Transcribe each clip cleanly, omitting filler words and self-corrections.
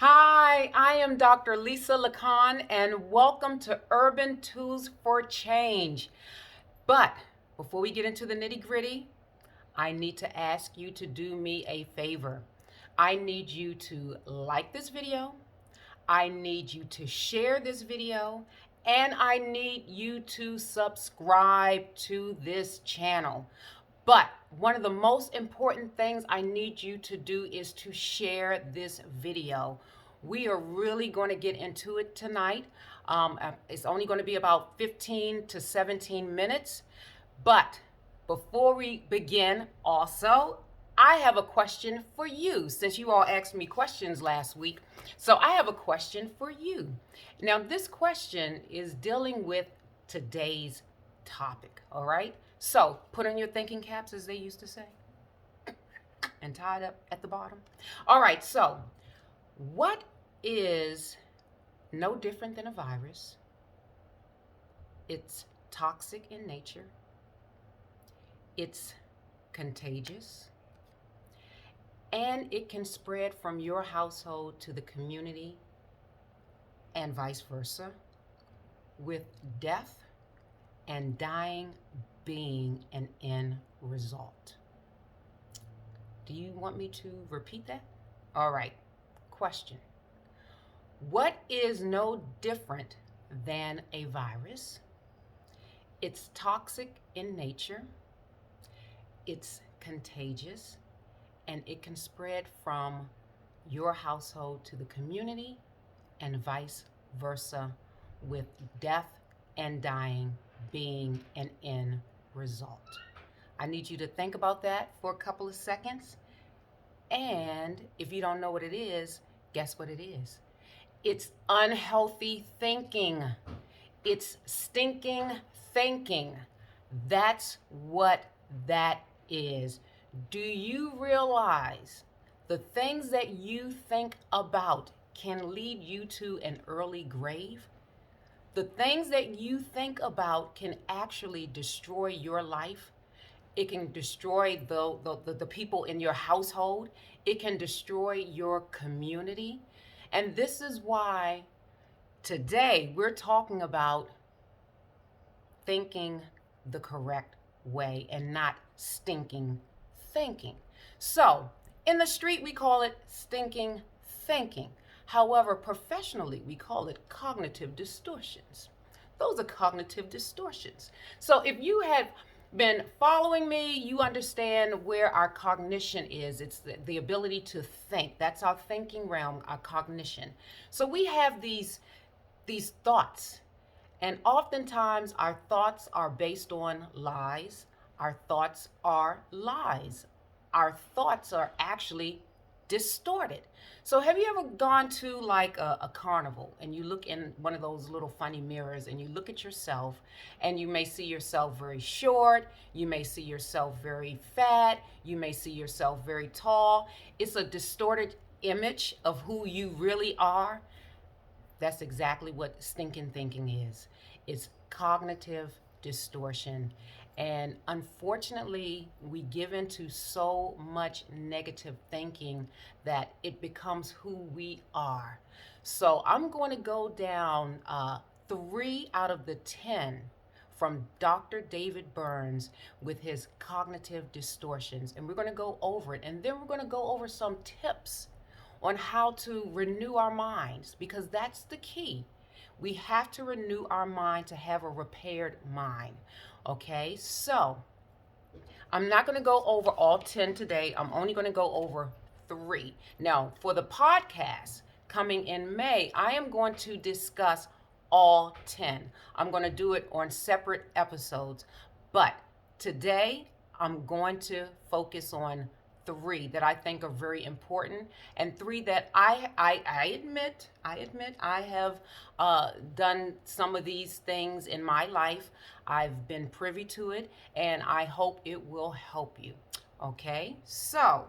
Hi, I am Dr. Lisa Lacon, and welcome to Urban Tools for Change. But before we get into the nitty gritty, I need to ask you to do me a favor. I need you to like this video, I need you to share this video, and I need you to subscribe to this channel. But one of the most important things I need you to do is to share this video. We are really going to get into it tonight. It's only going to be about 15 to 17 minutes. But before we begin, also, I have a question for you since you all asked me questions last week. So I have a question for you. Now, this question is dealing with today's topic, all right? So put on your thinking caps, as they used to say, and tie it up at the bottom. All right, so what is no different than a virus? It's toxic in nature, it's contagious, and it can spread from your household to the community and vice versa, with death and dying being an end result. Do you want me to repeat that? All right. Question. What is no different than a virus? It's toxic in nature, it's contagious, and it can spread from your household to the community and vice versa, with death and dying being an end result. I need you to think about that for a couple of seconds. And if you don't know what it is, guess what it is? It's unhealthy thinking. It's stinking thinking. That's what that is. Do you realize the things that you think about can lead you to an early grave? The things that you think about can actually destroy your life. It can destroy the people in your household. It can destroy your community. And this is why today we're talking about thinking the correct way and not stinking thinking. So, in the street, we call it stinking thinking. However, professionally, we call it cognitive distortions. Those are cognitive distortions. So, if you have been following me, you understand where our cognition is. It's the ability to think. That's our thinking realm, our cognition. So, we have these thoughts. And oftentimes, our thoughts are based on lies. Our thoughts are lies. Our thoughts are actually distorted. So, have you ever gone to like a carnival and you look in one of those little funny mirrors and you look at yourself and you may see yourself very short, you may see yourself very fat, you may see yourself very tall? It's a distorted image of who you really are. That's exactly what stinking thinking is. It's cognitive distortion. And unfortunately, we give into so much negative thinking that it becomes who we are. So I'm going to go down 3 out of the 10 from Dr. David Burns with his cognitive distortions. And we're going to go over it. And then we're going to go over some tips on how to renew our minds, because that's the key. We have to renew our mind to have a repaired mind. Okay, so I'm not going to go over all 10 today. I'm only going to go over 3. Now, for the podcast coming in May, I am going to discuss all 10. I'm going to do it on separate episodes. But today, I'm going to focus on 3 that I think are very important, and 3 that I admit I have done some of these things in my life. I've been privy to it, and I hope it will help you. Okay, so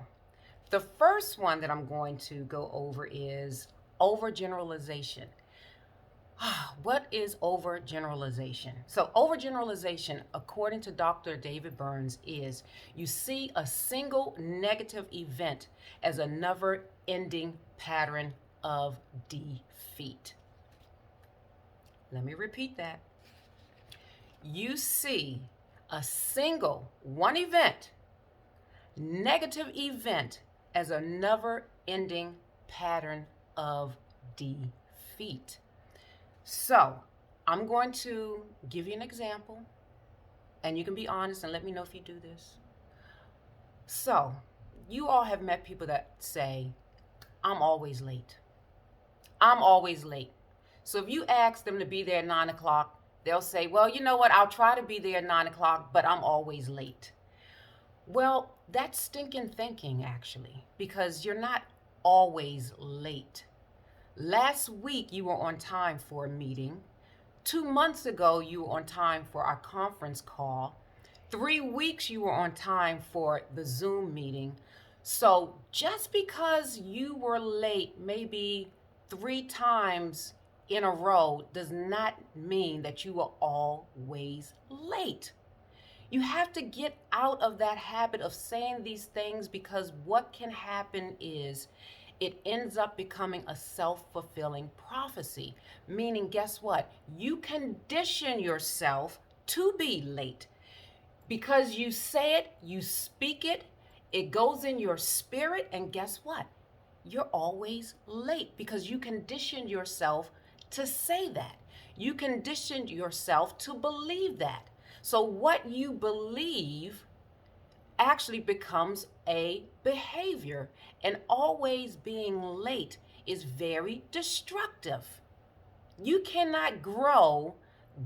the first one that I'm going to go over is overgeneralization. What is overgeneralization? So, overgeneralization, according to Dr. David Burns, is you see a single negative event as a never ending pattern of defeat. Let me repeat that. You see a single one event, negative event, as a never ending pattern of defeat. So, I'm going to give you an example, and you can be honest and let me know if you do this. So, you all have met people that say, I'm always late. I'm always late. So, if you ask them to be there at 9 o'clock, they'll say, well, you know what? I'll try to be there at 9 o'clock, but I'm always late. Well, that's stinking thinking, actually, because you're not always late. Last week, you were on time for a meeting. 2 months ago, you were on time for our conference call. 3 weeks, you were on time for the Zoom meeting. So just because you were late maybe 3 times in a row does not mean that you were always late. You have to get out of that habit of saying these things, because what can happen is it ends up becoming a self-fulfilling prophecy. Meaning, guess what? You condition yourself to be late. Because you say it, you speak it, it goes in your spirit, and guess what? You're always late because you conditioned yourself to say that. You conditioned yourself to believe that. So what you believe actually becomes a behavior, and always being late is very destructive. You cannot grow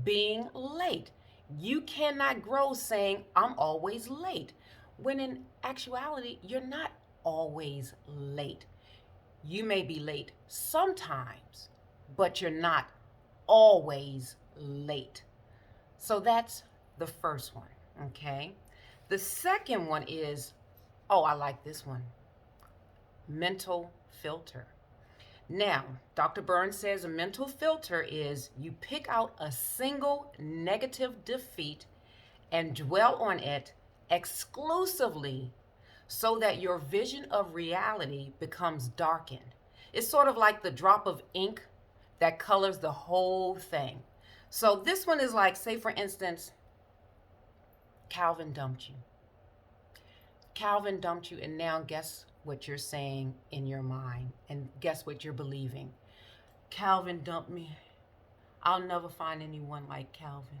being late. You cannot grow saying, I'm always late, when in actuality, you're not always late. You may be late sometimes, but you're not always late. So that's the first one, okay? The second one is, oh, I like this one, mental filter. Now, Dr. Burns says a mental filter is you pick out a single negative defeat and dwell on it exclusively so that your vision of reality becomes darkened. It's sort of like the drop of ink that colors the whole thing. So this one is like, say for instance, Calvin dumped you. Calvin dumped you, and now guess what you're saying in your mind, and guess what you're believing. Calvin dumped me. I'll never find anyone like Calvin.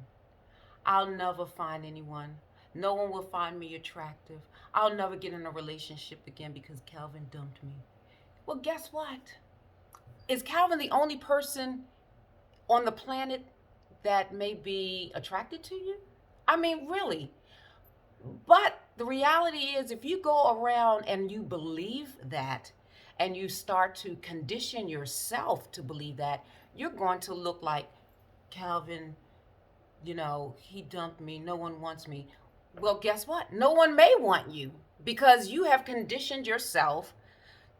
I'll never find anyone. No one will find me attractive. I'll never get in a relationship again because Calvin dumped me. Well, guess what? Is Calvin the only person on the planet that may be attracted to you? I mean, really. But the reality is, if you go around and you believe that, and you start to condition yourself to believe that, you're going to look like Calvin, he dumped me, no one wants me. Well, guess what? No one may want you because you have conditioned yourself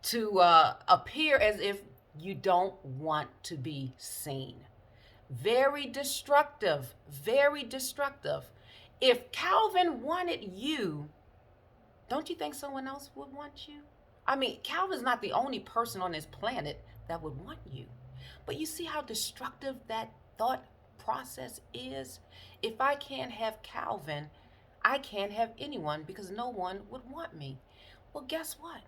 to appear as if you don't want to be seen. Very destructive, very destructive. If Calvin wanted you, don't you think someone else would want you? I mean, Calvin's not the only person on this planet that would want you. But you see how destructive that thought process is? If I can't have Calvin, I can't have anyone because no one would want me. Well, guess what?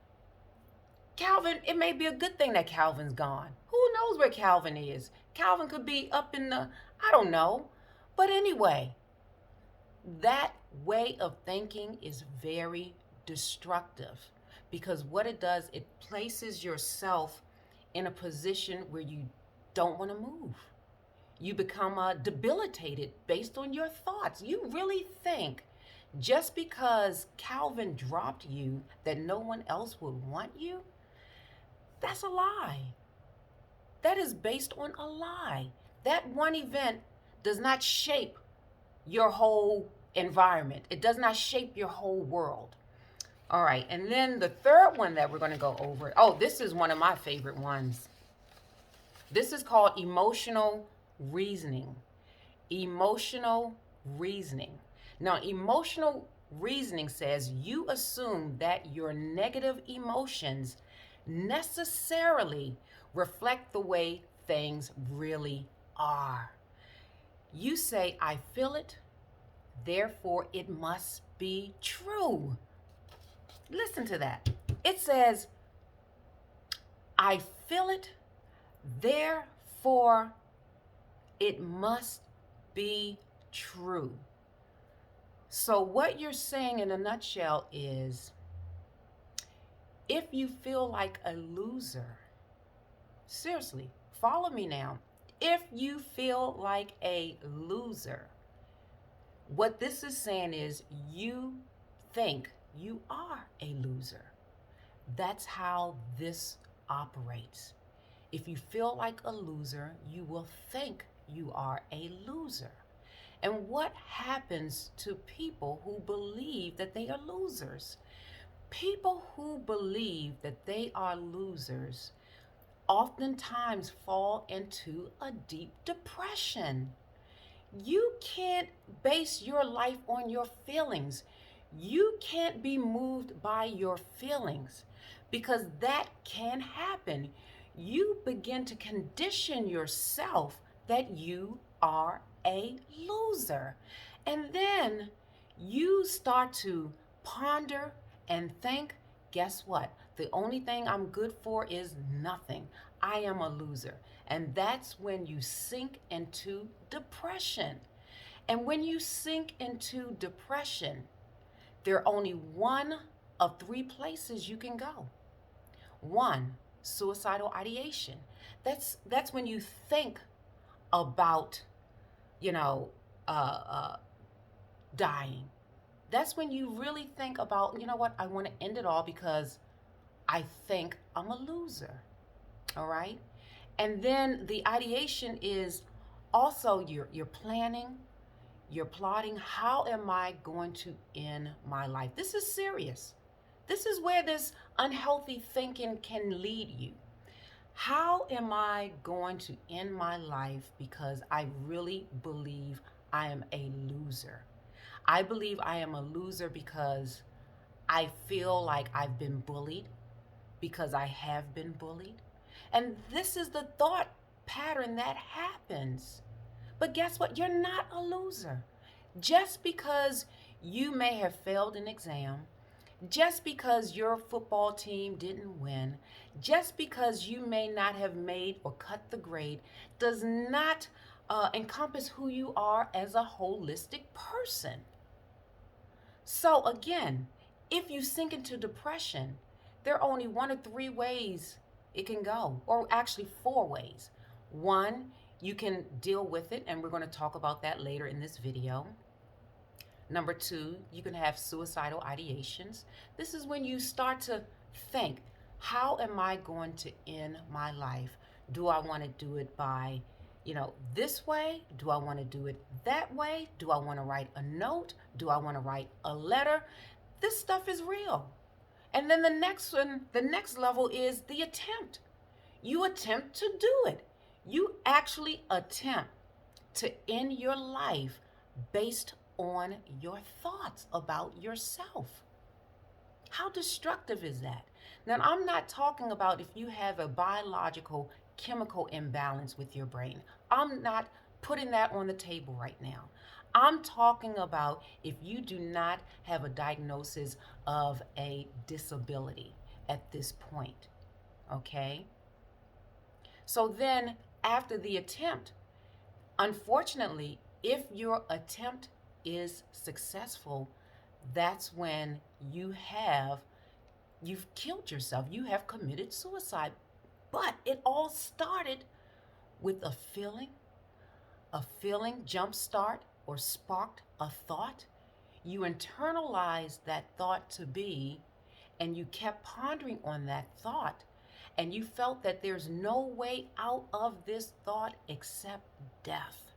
Calvin, it may be a good thing that Calvin's gone. Who knows where Calvin is? Calvin could be up in the, I don't know. But anyway, that way of thinking is very destructive, because what it does, it places yourself in a position where you don't want to move. You become debilitated based on your thoughts. You really think just because Calvin dropped you that no one else would want you? That's a lie. That is based on a lie. That one event does not shape your whole environment. It does not shape your whole world. All right, and then the third one that we're going to go over, this is one of my favorite ones. This is called emotional reasoning. Emotional reasoning. Now, emotional reasoning says you assume that your negative emotions necessarily reflect the way things really are. You say, I feel it, therefore it must be true. Listen to that. It says, I feel it, therefore it must be true. So, what you're saying in a nutshell is if you feel like a loser, seriously, follow me now. If you feel like a loser, what this is saying is you think you are a loser. That's how this operates. If you feel like a loser, you will think you are a loser. And what happens to people who believe that they are losers? People who believe that they are losers oftentimes fall into a deep depression. You can't base your life on your feelings. You can't be moved by your feelings because that can happen. You begin to condition yourself that you are a loser. And then you start to ponder and think, guess what? The only thing I'm good for is nothing. I am a loser. And that's when you sink into depression. And when you sink into depression, there are only one of three places you can go. One, suicidal ideation. That's when you think about, you know, dying. That's when you really think about, you know what, I want to end it all because I think I'm a loser. All right? And then the ideation is also you're planning, you're plotting, how am I going to end my life? This is serious. This is where this unhealthy thinking can lead you. How am I going to end my life because I really believe I am a loser? I believe I am a loser because I feel like I've been bullied, because I have been bullied. And this is the thought pattern that happens. But guess what? You're not a loser. Just because you may have failed an exam, just because your football team didn't win, just because you may not have made or cut the grade, does not encompass who you are as a holistic person. So, again, if you sink into depression, there are only one or three ways it can go, or actually four ways. One, you can deal with it, and we're going to talk about that later in this video. Number two, you can have suicidal ideations. This is when you start to think, how am I going to end my life? Do I want to do it by, this way? Do I want to do it that way? Do I want to write a note? Do I want to write a letter? This stuff is real. And then the next one, the next level is the attempt. You attempt to do it. You actually attempt to end your life based on your thoughts about yourself. How destructive is that? Now, I'm not talking about if you have a biological chemical imbalance with your brain. I'm not putting that on the table right now. I'm talking about if you do not have a diagnosis of a disability at this point. Okay? So then, after the attempt, unfortunately, if your attempt is successful, that's when you've killed yourself. You have committed suicide. But it all started with a feeling jump start or sparked a thought. You internalized that thought to be, and you kept pondering on that thought, and you felt that there's no way out of this thought except death.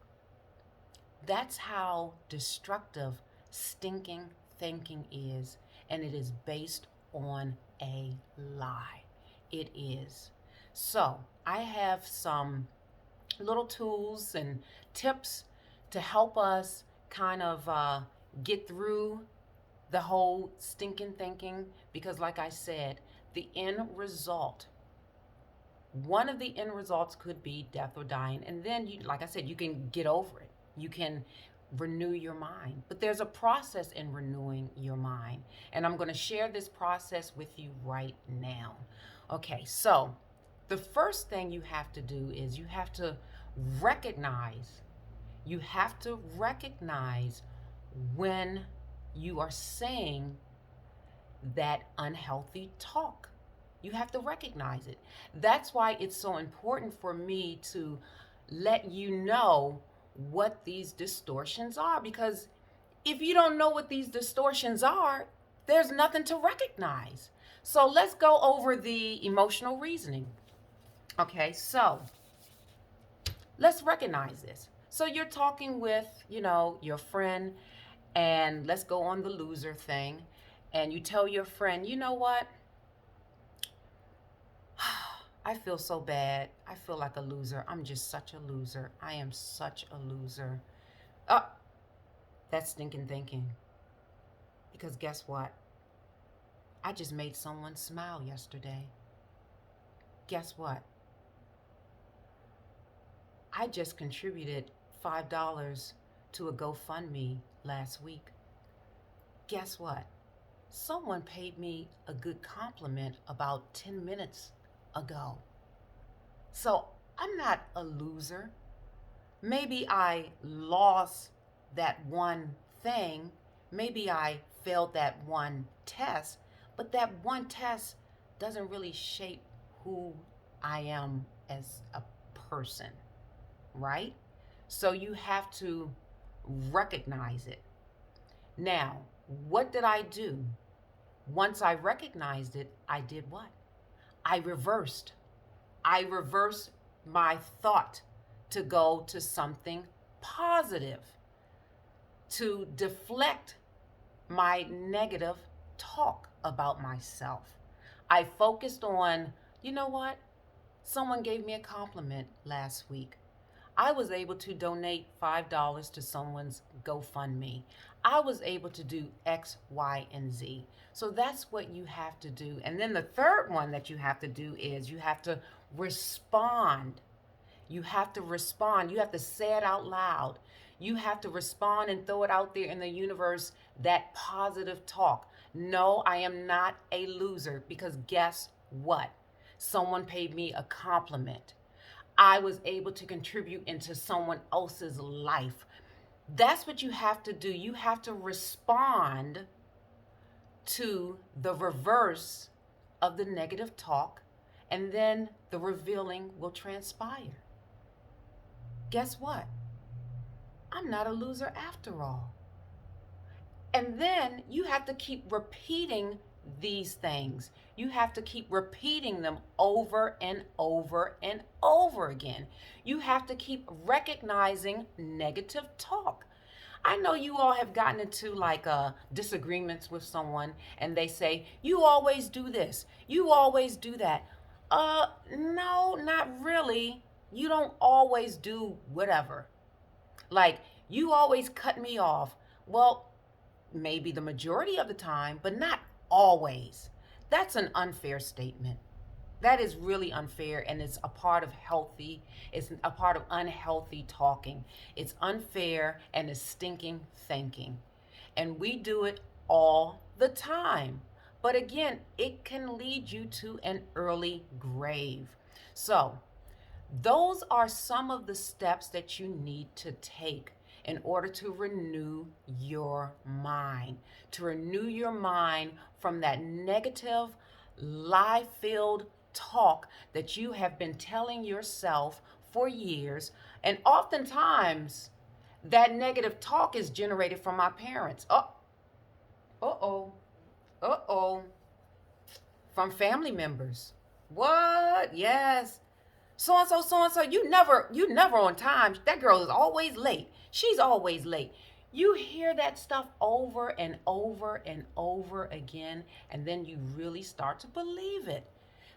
That's how destructive stinking thinking is, and it is based on a lie. It is. So, I have some little tools and tips to help us kind of get through the whole stinking thinking, because like I said, the end result One of the end results could be death or dying. And then, you, like I said, you can get over it. You can renew your mind. But there's a process in renewing your mind. And I'm going to share this process with you right now. Okay, so the first thing you have to do is recognize, you have to recognize when you are saying that unhealthy talk. You have to recognize it. That's why it's so important for me to let you know what these distortions are, because if you don't know what these distortions are, there's nothing to recognize. So let's go over the emotional reasoning. Okay, so let's recognize this. So you're talking with, your friend, and let's go on the loser thing. And you tell your friend, you know what? I feel so bad. I feel like a loser. I'm just such a loser. I am such a loser. Uh, that's stinking thinking. Because guess what? I just made someone smile yesterday. Guess what? I just contributed $5 to a GoFundMe last week. Guess what? Someone paid me a good compliment about 10 minutes ago. So I'm not a loser. Maybe I lost that one thing. Maybe I failed that one test, but that one test doesn't really shape who I am as a person, right? So you have to recognize it. Now, what did I do? Once I recognized it, I did what? I reversed. I reversed my thought to go to something positive, to deflect my negative talk about myself. I focused on, you know what? Someone gave me a compliment last week. I was able to donate $5 to someone's GoFundMe. I was able to do X, Y, and Z. So that's what you have to do. And then the third one that you have to do is you have to respond. You have to respond. You have to say it out loud. You have to respond and throw it out there in the universe, that positive talk. No, I am not a loser, because guess what? Someone paid me a compliment. I was able to contribute into someone else's life. That's what you have to do. You have to respond to the reverse of the negative talk, and then the revealing will transpire. Guess what? I'm not a loser after all. And then you have to keep repeating these things. You have to keep repeating them over and over and over again. You have to keep recognizing negative talk. I know you all have gotten into disagreements with someone, and they say, you always do this, you always do that. No, not really. You don't always do whatever. Like, you always cut me off. Well, maybe the majority of the time, but not always. That's an unfair statement. That is really unfair, and it's a part of unhealthy talking. It's unfair, and it's stinking thinking. And we do it all the time. But again, it can lead you to an early grave. So, those are some of the steps that you need to take in order to renew your mind, from that negative, lie-filled talk that you have been telling yourself for years. And oftentimes, that negative talk is generated from our parents. From family members. What? Yes. So and so, you never on time. That girl is always late. She's always late. You hear that stuff over and over and over again, and then you really start to believe it.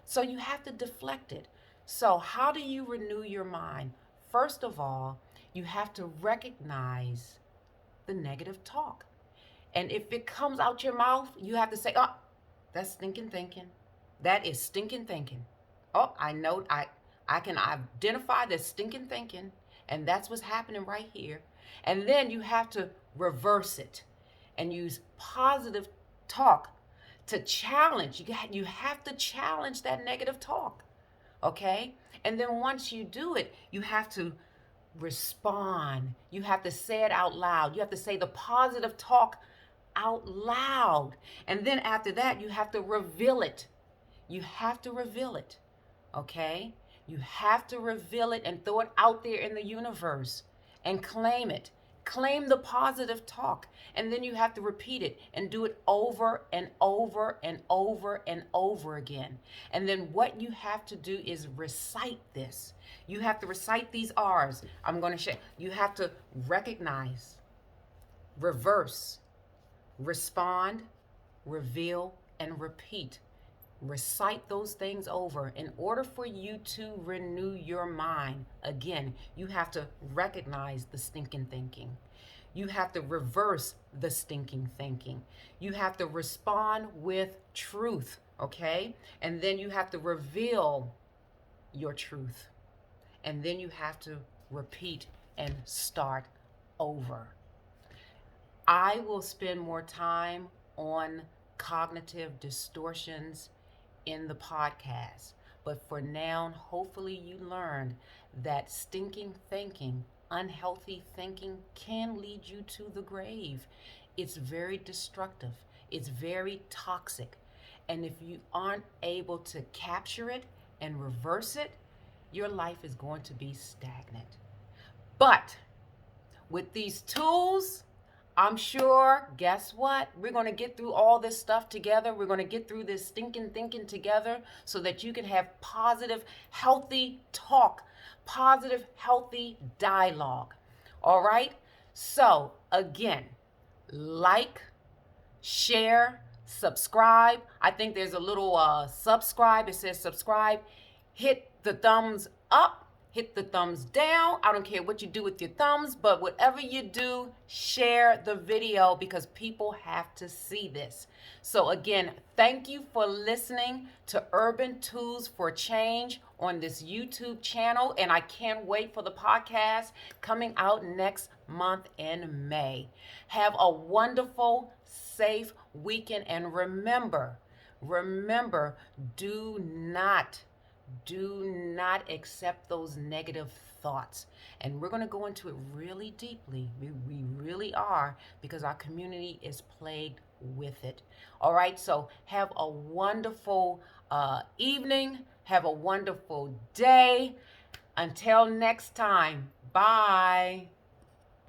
So you have to deflect it. So how do you renew your mind? First of all, you have to recognize the negative talk. And if it comes out your mouth, you have to say, oh, that's stinking thinking. That is stinking thinking. Oh, I know I can identify this stinking thinking, and that's what's happening right here. And then you have to reverse it and use positive talk to challenge. You have to challenge that negative talk. Okay? And then once you do it, you have to respond. You have to say it out loud. You have to say the positive talk out loud. And then after that, you have to reveal it. You have to reveal it. Okay? You have to reveal it and throw it out there in the universe and claim it. Claim the positive talk. And then you have to repeat it and do it over and over and over and over again. And then what you have to do is recite this. You have to recite these R's. I'm going to show you. Have to recognize, reverse, respond, reveal, and repeat. Recite those things over in order for you to renew your mind. Again, you have to recognize the stinking thinking. You have to reverse the stinking thinking. You have to respond with truth, okay? And then you have to reveal your truth. And then you have to repeat and start over. I will spend more time on cognitive distortions in the podcast. But for now, hopefully you learned that stinking thinking, unhealthy thinking can lead you to the grave. It's very destructive. It's very toxic. And if you aren't able to capture it and reverse it, your life is going to be stagnant. But with these tools, I'm sure, guess what? We're going to get through all this stuff together. We're going to get through this stinking thinking together so that you can have positive, healthy talk, positive, healthy dialogue. All right? So, again, like, share, subscribe. I think there's a little subscribe. It says subscribe. Hit the thumbs up. Hit the thumbs down. I don't care what you do with your thumbs, but whatever you do, share the video because people have to see this. So again, thank you for listening to Urban Tools for Change on this YouTube channel. And I can't wait for the podcast coming out next month in May. Have a wonderful, safe weekend. And remember, do not accept those negative thoughts. And we're going to go into it really deeply. We really are, because our community is plagued with it. All right, so have a wonderful evening. Have a wonderful day. Until next time, bye.